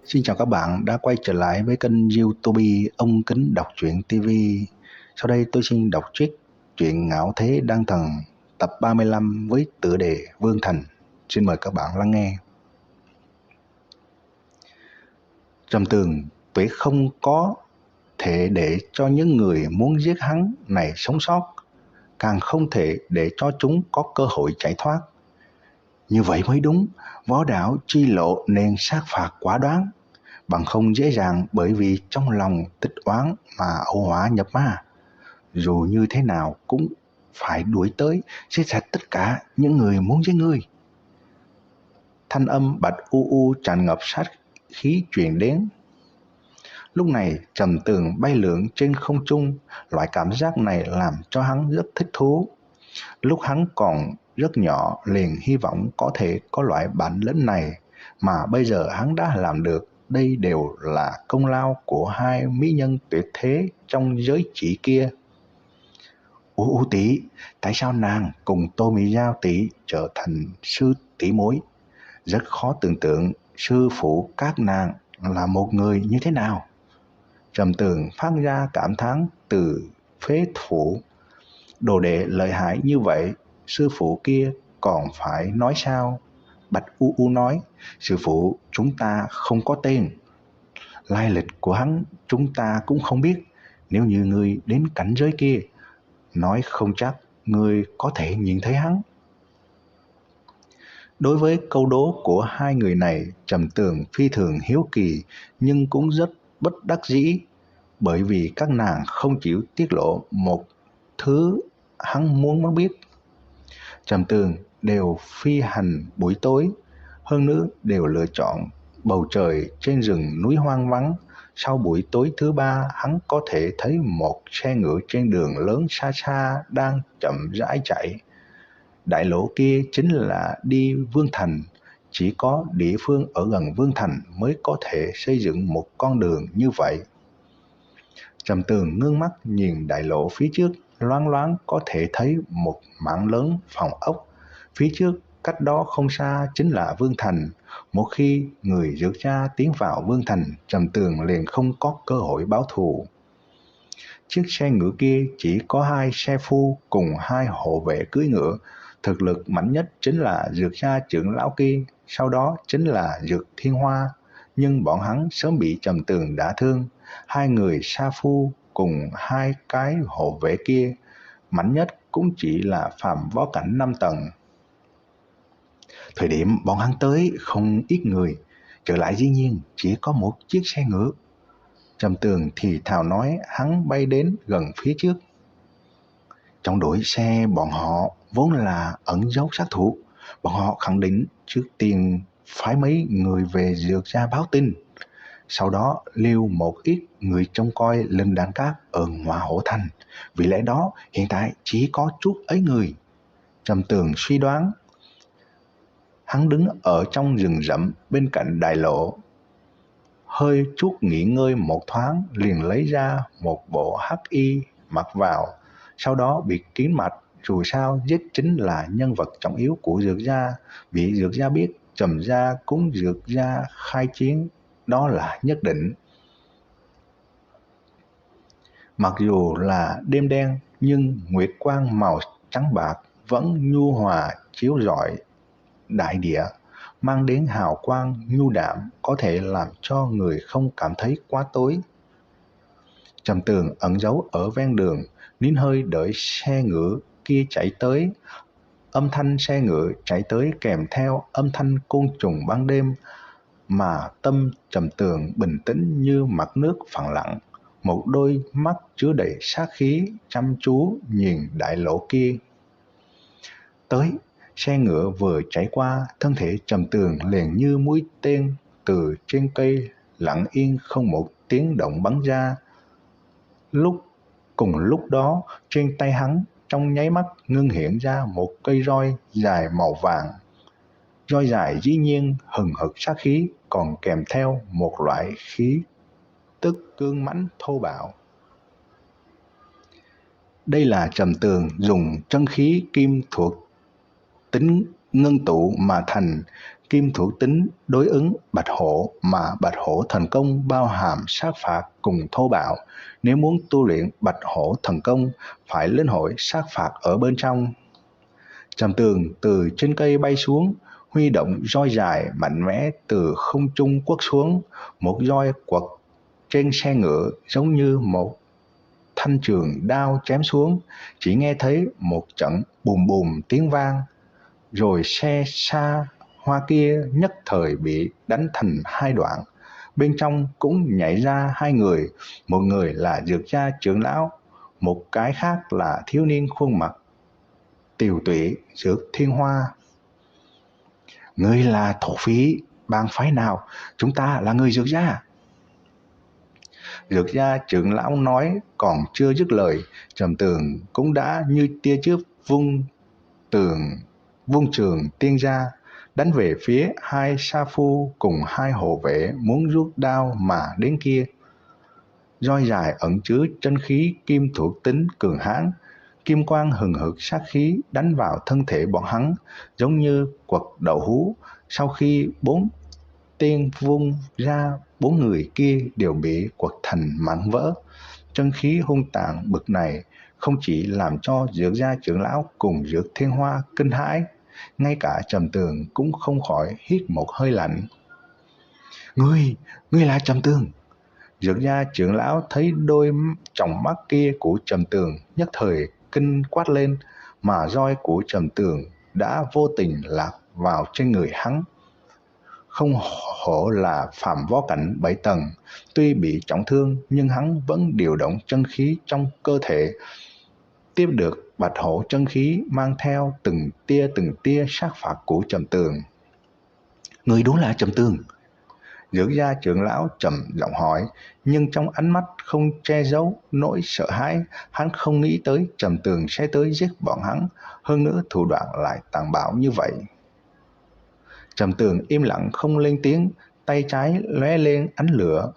Xin chào các bạn đã quay trở lại với kênh YouTube Ông Kính Đọc Truyện TV. Sau đây tôi xin đọc trích truyện Ngạo Thế Đan Thần tập 35 với tựa đề Vương Thành. Xin mời các bạn lắng nghe. Trầm Tường tuyệt không có thể để cho những người muốn giết hắn này sống sót, càng không thể để cho chúng có cơ hội chạy thoát. Như vậy mới đúng, võ đạo chi lộ nên sát phạt quả đoán, bằng không dễ dàng bởi vì trong lòng tích oán mà ẩu hỏa nhập ma. Dù như thế nào cũng phải đuổi tới, giết sạch tất cả những người muốn giết ngươi. Thanh âm bạch u tràn ngập sát khí truyền đến. Lúc này Trầm Tường bay lượn trên không trung, loại cảm giác này làm cho hắn rất thích thú. Lúc hắn còn rất nhỏ liền hy vọng có thể có loại bản lĩnh này, mà bây giờ hắn đã làm được. Đây đều là công lao của hai mỹ nhân tuyệt thế trong giới chỉ kia. U tỷ, tại sao nàng cùng Tô Mỹ Giao tỷ trở thành sư tỷ muội? Rất khó tưởng tượng sư phụ các nàng là một người như thế nào. Trầm Tường phát ra cảm thán từ phế thủ. Đồ đệ lợi hại như vậy, sư phụ kia còn phải nói sao? Bạch U nói, sư phụ chúng ta không có tên. Lai lịch của hắn chúng ta cũng không biết. Nếu như ngươi đến cảnh giới kia, nói không chắc ngươi có thể nhìn thấy hắn. Đối với câu đố của hai người này, Trầm Tường phi thường hiếu kỳ nhưng cũng rất bất đắc dĩ, bởi vì các nàng không chịu tiết lộ một thứ hắn muốn biết. Trầm Tường đều phi hành buổi tối, hơn nữa đều lựa chọn bầu trời trên rừng núi hoang vắng. Sau buổi tối thứ ba, hắn có thể thấy một xe ngựa trên đường lớn xa xa đang chậm rãi chạy. Đại lộ kia chính là đi Vương Thành. Chỉ có địa phương ở gần Vương Thành mới có thể xây dựng một con đường như vậy. Trầm Tường ngước mắt nhìn đại lộ phía trước, loáng loáng có thể thấy một mảng lớn phòng ốc. Phía trước cách đó không xa chính là Vương Thành. Một khi người Dược gia tiến vào Vương Thành, Trầm Tường liền không có cơ hội báo thù. Chiếc xe ngựa kia chỉ có 2 xe phu cùng 2 hộ vệ cưỡi ngựa. Thực lực mạnh nhất chính là Dược gia trưởng lão kia, sau đó chính là Dược Thiên Hoa. Nhưng bọn hắn sớm bị Trầm Tường đả thương. 2 người sa phu cùng 2 cái hộ vệ kia, mạnh nhất cũng chỉ là phàm võ cảnh 5 tầng. Thời điểm bọn hắn tới không ít người, trở lại dĩ nhiên chỉ có một chiếc xe ngựa. Trầm Tường thì thào nói, hắn bay đến gần phía trước. Trong đội xe bọn họ vốn là ẩn giấu sát thủ. Bọn họ khẳng định trước tiên phái mấy người về Dược gia báo tin, sau đó lưu một ít người trông coi linh đan cát ở Ngọa Hổ Thành. Vì lẽ đó hiện tại chỉ có chút ấy người. Trầm Tường suy đoán. Hắn đứng ở trong rừng rậm bên cạnh đại lộ, hơi chút nghỉ ngơi một thoáng liền lấy ra một bộ hắc y mặc vào, sau đó bịt kín mặt. Dù sao giết chính là nhân vật trọng yếu của Dược gia, bị Dược gia biết Trầm gia cúng Dược gia khai chiến, đó là nhất định. Mặc dù là đêm đen nhưng nguyệt quang màu trắng bạc vẫn nhu hòa chiếu rọi đại địa, mang đến hào quang nhu đạm, có thể làm cho người không cảm thấy quá tối. Trầm Tường ẩn giấu ở ven đường, nín hơi đợi xe ngựa kia chạy tới. Âm thanh xe ngựa chạy tới kèm theo âm thanh côn trùng ban đêm, mà tâm Trầm Tường bình tĩnh như mặt nước phẳng lặng. Một đôi mắt chứa đầy sát khí chăm chú nhìn đại lộ kia. Tới, xe ngựa vừa chạy qua, thân thể Trầm Tường liền như mũi tên từ trên cây lặng yên không một tiếng động bắn ra. Cùng lúc đó, trên tay hắn trong nháy mắt ngưng hiện ra một cây roi dài màu vàng. Roi dài dĩ nhiên hừng hực sát khí, còn kèm theo một loại khí tức cương mãnh thô bạo. Đây là Trầm Tường dùng chân khí kim thuộc tính ngưng tụ mà thành, kim thuộc tính đối ứng Bạch Hổ, mà Bạch Hổ thần công bao hàm sát phạt cùng thô bạo. Nếu muốn tu luyện Bạch Hổ thần công phải linh hội sát phạt ở bên trong. Trầm Tường từ trên cây bay xuống, huy động roi dài mạnh mẽ từ không trung quất xuống. Một roi quật trên xe ngựa giống như một thanh trường đao chém xuống. Chỉ nghe thấy một trận bùm bùm tiếng vang, rồi xe xa hoa kia nhất thời bị đánh thành hai đoạn. Bên trong cũng nhảy ra hai người, một người là Dược gia trưởng lão, một cái khác là thiếu niên khuôn mặt tiều tụy Dược Thiên Hoa. Ngươi là thổ phỉ bang phái nào? Chúng ta là người Dược gia. Dược gia trưởng lão nói còn chưa dứt lời, Trầm Tường cũng đã như tia chớp vung trường tiên ra, đánh về phía hai sa phu cùng hai hộ vệ muốn rút đao mà đến kia. Roi dài ẩn chứa chân khí kim thuộc tính cường hãn, kim quang hừng hực sát khí đánh vào thân thể bọn hắn, giống như quật đậu hũ. Sau khi bốn tên vung ra, bốn người kia đều bị quật thành mảnh vỡ. Chân khí hung tàn bực này không chỉ làm cho Dược gia trưởng lão cùng Dược Thiên Hoa kinh hãi, ngay cả Trầm Tường cũng không khỏi hít một hơi lạnh. Ngươi là Trầm Tường? Dược gia trưởng lão thấy đôi tròng mắt kia của Trầm Tường, nhất thời kinh quát lên, mà roi của Trầm Tường đã vô tình lạc vào trên người hắn. Không hổ là phàm võ cảnh 7 tầng, tuy bị trọng thương nhưng hắn vẫn điều động chân khí trong cơ thể, tiếp được Bạch Hổ chân khí mang theo từng tia sát phạt của Trầm Tường. Người đúng là Trầm Tường? Dược gia trưởng lão trầm giọng hỏi, nhưng trong ánh mắt không che giấu nỗi sợ hãi. Hắn không nghĩ tới Trầm Tường sẽ tới giết bọn hắn, hơn nữa thủ đoạn lại tàn bạo như vậy. Trầm Tường im lặng không lên tiếng, tay trái lóe lên ánh lửa,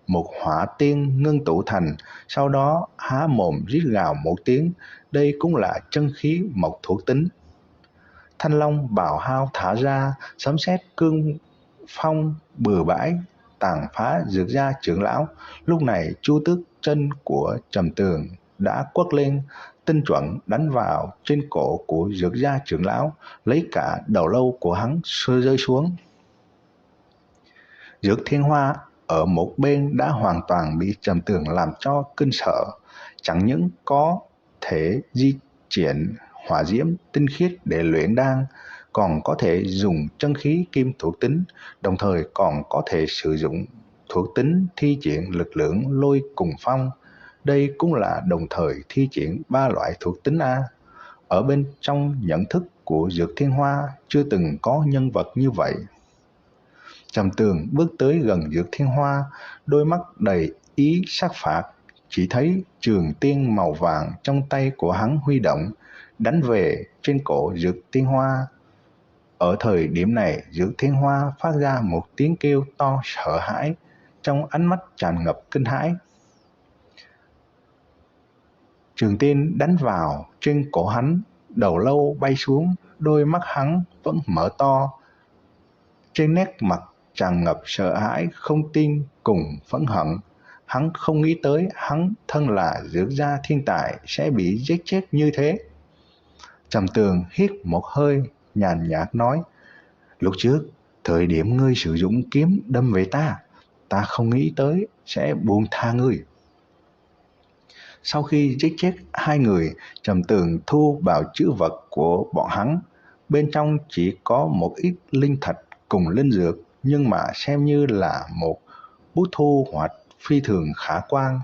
một hỏa tiên ngưng tụ thành, sau đó há mồm rít gào một tiếng. Đây cũng là chân khí mộc thuộc tính. Thanh long bào hao thả ra, sấm sét cương phong bừa bãi tàn phá Dược gia trưởng lão. Lúc này chu tước chân của Trầm Tường đã quất lên, tinh chuẩn đánh vào trên cổ của Dược gia trưởng lão, lấy cả đầu lâu của hắn rơi xuống. Dược Thiên Hoa ở một bên đã hoàn toàn bị Trầm Tường làm cho kinh sợ, chẳng những có thể di chuyển hỏa diễm tinh khiết để luyện đan, còn có thể dùng chân khí kim thuộc tính, đồng thời còn có thể sử dụng thuộc tính thi triển lực lượng lôi cùng phong. Đây cũng là đồng thời thi triển ba loại thuộc tính A. Ở bên trong nhận thức của Dược Thiên Hoa chưa từng có nhân vật như vậy. Trầm Tường bước tới gần Dược Thiên Hoa, đôi mắt đầy ý sát phạt, chỉ thấy trường tiên màu vàng trong tay của hắn huy động, đánh về trên cổ Dược Thiên Hoa. Ở thời điểm này, Dược Thiên Hoa phát ra một tiếng kêu to sợ hãi, trong ánh mắt tràn ngập kinh hãi. Trường tiên đánh vào trên cổ hắn, đầu lâu bay xuống, đôi mắt hắn vẫn mở to. Trên nét mặt tràn ngập sợ hãi, không tin cùng phẫn hận. Hắn không nghĩ tới hắn thân là Dược gia thiên tài sẽ bị giết chết như thế. Trầm Tường hít một hơi, nhàn nhạt nói, lúc trước, thời điểm ngươi sử dụng kiếm đâm về ta không nghĩ tới sẽ buông tha ngươi. Sau khi giết chết hai người, Trầm Tường thu vào trữ vật của bọn hắn. Bên trong chỉ có một ít linh thạch cùng linh dược, nhưng mà xem như là một bút thu hoạch phi thường khả quan.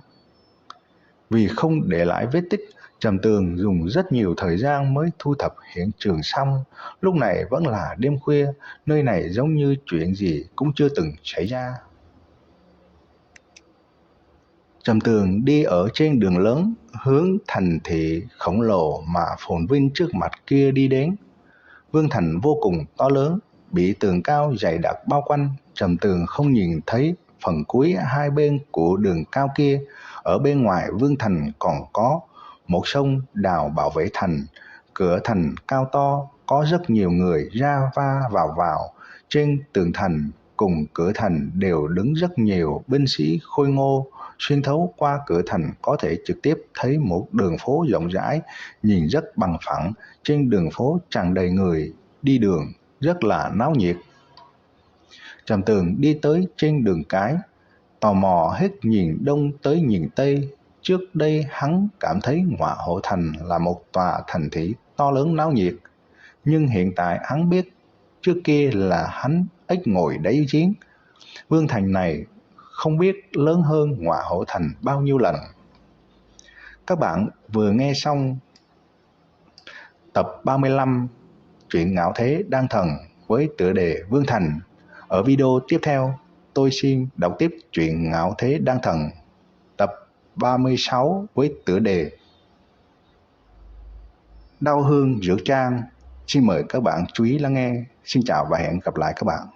Vì không để lại vết tích, Trầm Tường dùng rất nhiều thời gian mới thu thập hiện trường xong. Lúc này vẫn là đêm khuya, nơi này giống như chuyện gì cũng chưa từng xảy ra. Trầm Tường đi ở trên đường lớn, hướng thành thị khổng lồ mà phồn vinh trước mặt kia đi đến. Vương thành vô cùng to lớn, bị tường cao dày đặc bao quanh. Trầm Tường không nhìn thấy phần cuối hai bên của đường cao kia. Ở bên ngoài vương thành còn có một sông đào bảo vệ thành. Cửa thành cao to, có rất nhiều người ra vào. Trên tường thành cùng cửa thành đều đứng rất nhiều binh sĩ khôi ngô. Xuyên thấu qua cửa thành có thể trực tiếp thấy một đường phố rộng rãi, nhìn rất bằng phẳng. Trên đường phố tràn đầy người đi đường, rất là náo nhiệt. Trầm Tường đi tới trên đường cái, tò mò hết nhìn đông tới nhìn tây. Trước đây hắn cảm thấy Ngọa Hổ Thành là một tòa thành thị to lớn náo nhiệt, nhưng hiện tại hắn biết trước kia là hắn ếch ngồi đáy giếng. Vương thành này không biết lớn hơn Ngọa Hổ Thành bao nhiêu lần. Các bạn vừa nghe xong tập 35 truyện Ngạo Thế Đan Thần với tựa đề Vương Thành. Ở video tiếp theo, tôi xin đọc tiếp truyện Ngạo Thế Đan Thần tập 36 với tựa đề Đau Hương Rửa Trang. Xin mời các bạn chú ý lắng nghe. Xin chào và hẹn gặp lại các bạn.